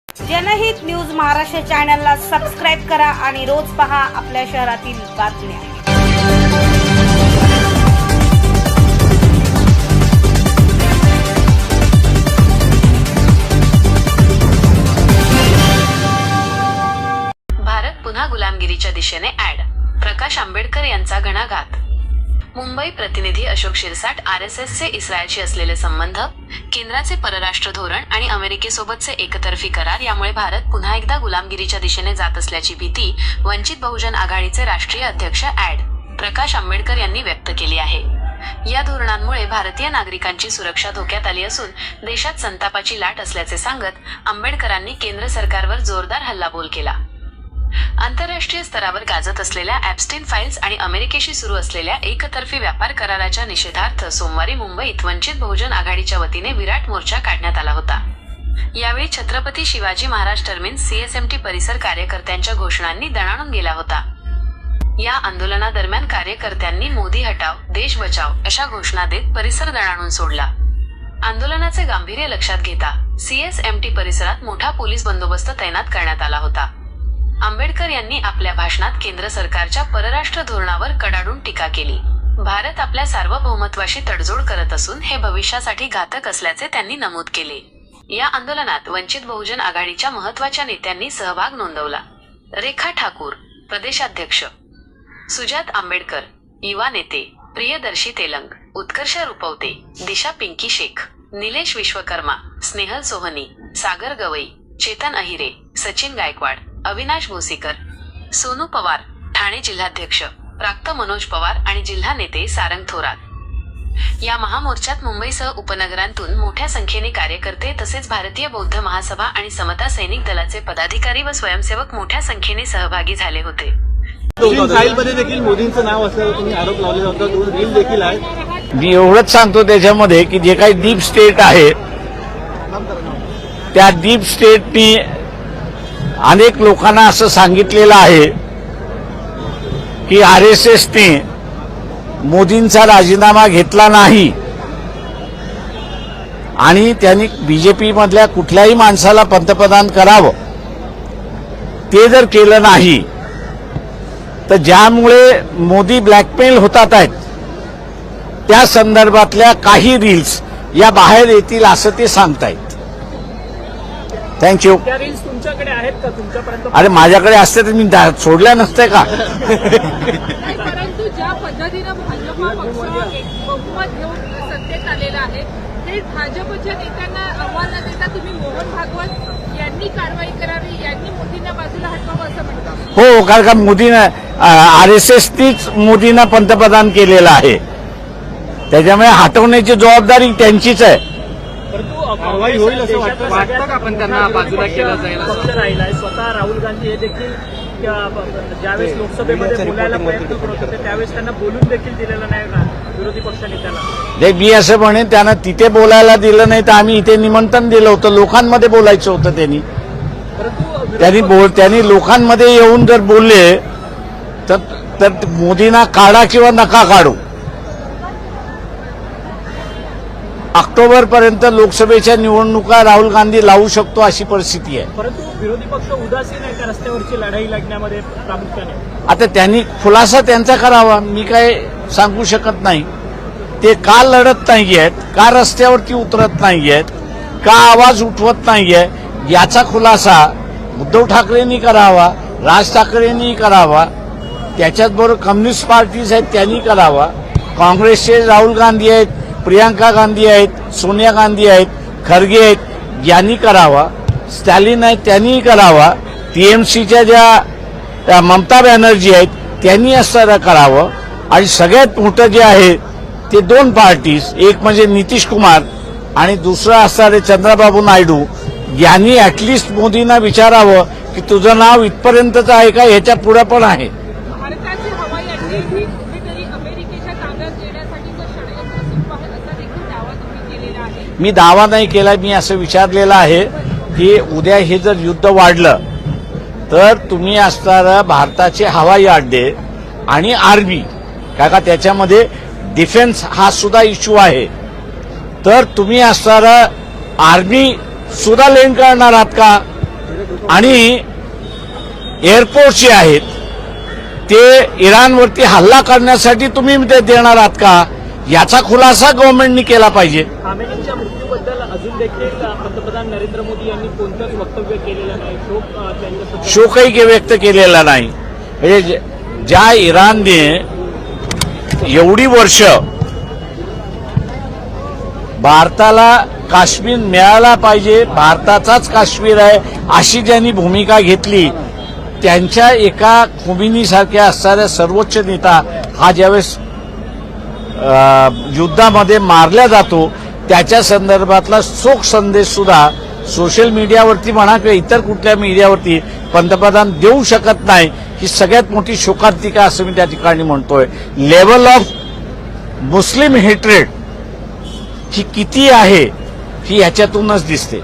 जनहित न्यूज महाराष्ट्र चॅनलला सबस्क्राइब करा आणि रोज पहा आपल्या शहरातील बातम्या। भारत पुन्हा गुलामगिरीच्या दिशेने ॲड, प्रकाश आंबेडकर यांचा घणाघात। मुंबई प्रतिनिधी अशोक शिरसाट आरएसएसचे इस्रायलशी असलेले संबंध, केंद्राचे परराष्ट्र धोरण आणि अमेरिकेसोबतचे एकतर्फी करार यामुळे भारत पुन्हा एकदा गुलामगिरीच्या दिशेने जात असल्याची भीती वंचित बहुजन आघाडीचे राष्ट्रीय अध्यक्ष ॲड. प्रकाश आंबेडकर यांनी व्यक्त केली आहे। या धोरणांमुळे भारतीय नागरिकांची सुरक्षा धोक्यात आली असून देशात संतापाची लाट असल्याचे सांगत आंबेडकरांनी केंद्र सरकारवर जोरदार हल्लाबोल केला। आंतरराष्ट्रीय स्तरावर गाजत असलेल्या ॲप्स्टीन फाईल्स आणि अमेरिकेशी सुरू असलेल्या एकतर्फी व्यापार कराराच्या निषेधार्थ सोमवारी मुंबईत वंचित बहुजन आघाडीच्या वतीने विराट मोर्चा काढण्यात आला होता। यावेळी छत्रपती शिवाजी महाराज टर्मिनस सीएसएमटी परिसर कार्यकर्त्यांच्या घोषणांनी दणाणून गेला होता। या आंदोलनादरम्यान कार्यकर्त्यांनी मोदी हटाव, देश बचाव अशा घोषणा देत परिसर दणाणून सोडला। आंदोलनाचे गांभीर्य लक्षात घेता सीएसएमटी परिसरात मोठा पोलीस बंदोबस्त तैनात करण्यात आला होता। आंबेडकर यांनी आपल्या भाषणात केंद्र सरकारच्या परराष्ट्र धोरणावर कडाडून टीका केली। भारत आपल्या सार्वभौमत्वाशी तडजोड करत असून हे भविष्यासाठी घातक असल्याचे त्यांनी नमूद केले। या आंदोलनात वंचित बहुजन आघाडीच्या महत्त्वाच्या नेत्यांनी सहभाग नोंदवला। रेखा ठाकूर, प्रदेशाध्यक्ष, सुजात आंबेडकर, युवा नेते प्रियदर्शी तेलंग, उत्कर्ष रुपवते, दिशा पिंकी शेख, निलेश विश्वकर्मा, स्नेहल सोहनी, सागर गवई, चेतन अहिरे, सचिन गायकवाड, अविनाश भोसीकर, सोनू पवार, ठाणे जिल्हाध्यक्ष, प्राक्त मनोज पवार आणि जिल्हा नेते सारंग थोरात। या महामोर्चात मुंबईसह उपनगरांतून मोठ्या संख्येने कार्यकर्ते तसेच भारतीय बौद्ध महासभा आणि समता सैनिक दलाचे पदाधिकारी व स्वयंसेवक मोठ्या संख्येने सहभागी झाले होते। फाईलमध्ये देखील मोदींचं नाव असल्याचा तुम्ही आरोप लावलेला होता, दोन रील देखील आहेत। मी एवढंच सांगतो त्याच्यामध्ये की जे काही डीप स्टेट आहे त्या डीप स्टेटनी अनेक लोकांना असं सांगितलेलं आहे की आरएसएसने मोदींचा राजीनामा घेतला नाही आणि त्यांनी बीजेपी मधल्या कुठल्याही माणसाला पंतप्रधान करावं, ते जर केलं नाही तर ज्यामुळे मोदी ब्लॅकमेल होतात आहेत त्या संदर्भातल्या काही रील्स या बाहेर येतील असं ते सांगतायत। थँक्यू। त्या रील्स तुमच्याकडे आहेत का? तुमच्यापर्यंत? अरे माझ्याकडे असते तर मी सोडल्या नसते का? परंतु ज्या पद्धतीनं भाजपा पक्ष बहुमत घेऊन सत्तेत आलेला आहे ते भाजपच्या नेत्यांना आव्हान न देता तुम्ही मोहन भागवत यांनी कारवाई करावी, यांनी मोदींना बाजूला हटवावं असं म्हणतात। हो, कारण का मोदीनं आरएसएसनीच मोदींना पंतप्रधान केलेलं आहे, त्याच्यामुळे हटवण्याची जबाबदारी त्यांचीच आहे। कारवाई होईल असं वाटतं का? पण त्यांना बाजूला केलं जाईल असं राहिलाय। स्वतः राहुल गांधी हे देखील ज्यावेळेस लोकसभेमध्ये बोलायला प्रयत्न करत होते त्यावेळेस त्यांना बोलून देखील दिलेलं नाही ना विरोधी पक्षनेत्याला। मी असं म्हणेन त्यांना तिथे बोलायला दिलं नाही तर आम्ही इथे निमंत्रण दिलं होतं, लोकांमध्ये बोलायचं होतं त्यांनी लोकांमध्ये येऊन जर बोलले तर मोदींना काढा किंवा नका काढू। ऑक्टोबर पर्यंत लोकसभेच्या निवडणुका राहुल गांधी लावू शकतो अशी परिस्थिती आहे। परंतु विरोधी पक्ष उदासीन आहे का रस्त्यावरची लढाई लढण्यामध्ये प्रामुख्याने? आता त्यांनी खुलासा त्यांचा करावा, मी काय सांगू शकत नाही। ते का लढत नाहीयेत, का रस्त्यावरती उतरत नाहीयेत, का आवाज उठवत नाहीये, याचा खुलासा उद्धव ठाकरेंनी करावा, राज ठाकरेंनी करावा, त्याच्याचबरोबर कम्युनिस्ट पार्टीज आहेत त्यांनी करावा, काँग्रेसचे राहुल गांधी आहेत, प्रियंका गांधी आहेत, सोनिया गांधी आहेत, खरगे आहेत, यांनी करावा, स्टॅलिन आहेत त्यांनी करावा, टीएमसीच्या ज्या ममता बॅनर्जी आहेत त्यांनी असं करावं। आणि सगळ्यात मोठं जे आहे ते दोन पार्टीज, एक म्हणजे नितीश कुमार आणि दुसरं असणारे चंद्रबाबू नायडू, यांनी ऍटलिस्ट मोदींना विचारावं की तुझं नाव इथपर्यंतच आहे का, ह्याच्या पुढे पण आहे। भारताची हवाई अड्डे ही कुठेतरी अमेरिकेच्या ताब्यात देण्यासाठीचं षडयंत्र सुरू आहे असा देखील दावा तुम्ही केलेला आहे। मी दावा नाही केला, मी असं विचारलेलं आहे की उद्या हे जर युद्ध वाढलं तर तुम्ही असणारा भारताचे हवाई अड्डे आणि आर्मी, का त्याच्यामध्ये डिफेन्स हा सुद्धा इश्यू आहे, तर तुम्ही असणारा आर्मी सुद्धा लेन करणार आहात का? आणि एअरपोर्ट जे आहेत ते इराणवरती हल्ला करण्यासाठी तुम्ही ते देणार आहात का, याचा खुलासा गव्हर्नमेंटनी केला पाहिजे. खामेनींच्या मृत्यूबद्दल अजून देखील पंतप्रधान नरेंद्र मोदी यांनी कोणतंच वक्तव्य केलेलं नाही. त्यांच्या शोकही व्यक्त केलेला नाही. म्हणजे ज्या इराणने एवढी वर्ष भारताला काश्मीर मिळाला पाहिजे, भारताचाच काश्मीर आहे अशी ज्यांनी भूमिका घेतली, त्यांच्या एका खोमिनीसारख्या असणाऱ्या सर्वोच्च नेता हा ज्यावेळेस युद्धामध्ये मारला जातो त्याच्या संदर्भातला शोक संदेश सुद्धा सोशल मीडियावरती म्हणा किंवा इतर कुठल्या मीडियावरती पंतप्रधान देऊ शकत नाही. ही सगळ्यात मोठी शोकांतिका असं मी त्या ठिकाणी म्हणतोय. लेवल ऑफ मुस्लिम हेट्रेड ही किती आहे ही ह्याच्यातूनच दिसते.